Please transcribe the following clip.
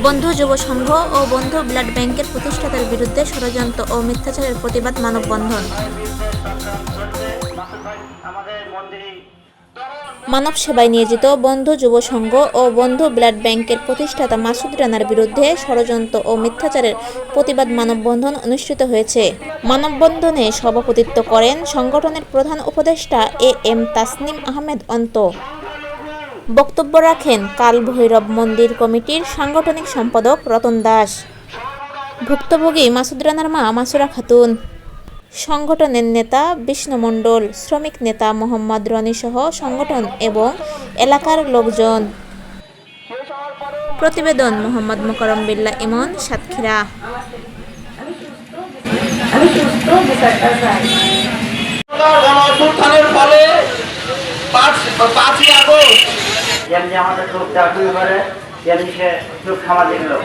বন্ধু যুব সংঘ ও বন্ধু ব্লাড ব্যাংকের প্রতিষ্ঠাতার বিরুদ্ধে ষড়যন্ত্র ও মিথ্যাচারের প্রতিবাদ মানববন্ধন। মানব সেবায় নিয়োজিত বন্ধু যুব সংঘ ও বন্ধু ব্লাড ব্যাংকের প্রতিষ্ঠাতা মাসুদ রানার বিরুদ্ধে ষড়যন্ত্র ও মিথ্যাচারের প্রতিবাদ মানববন্ধন অনুষ্ঠিত হয়েছে। মানববন্ধনে সভাপতিত্ব করেন সংগঠনের প্রধান উপদেষ্টা এম তাসনিম আহমেদ অন্ত। বক্তব্য রাখেন কাল ভৈরব মন্দির কমিটির সাংগঠনিক সম্পাদক রতন দাস, ভুক্তভোগী মাসুদ রানার মা মাসুরা খাতুন, সংগঠনের নেতা বিষ্ণু মণ্ডল, শ্রমিক নেতা মোহাম্মদ রনি সহ সংগঠন এবং এলাকার লোকজন। প্রতিবেদন মোহাম্মদ মোকাররম বিল্লাহ ইমন, সাতক্ষীরা। আমাদের লোক চাকরি করে সামাজিক লোক।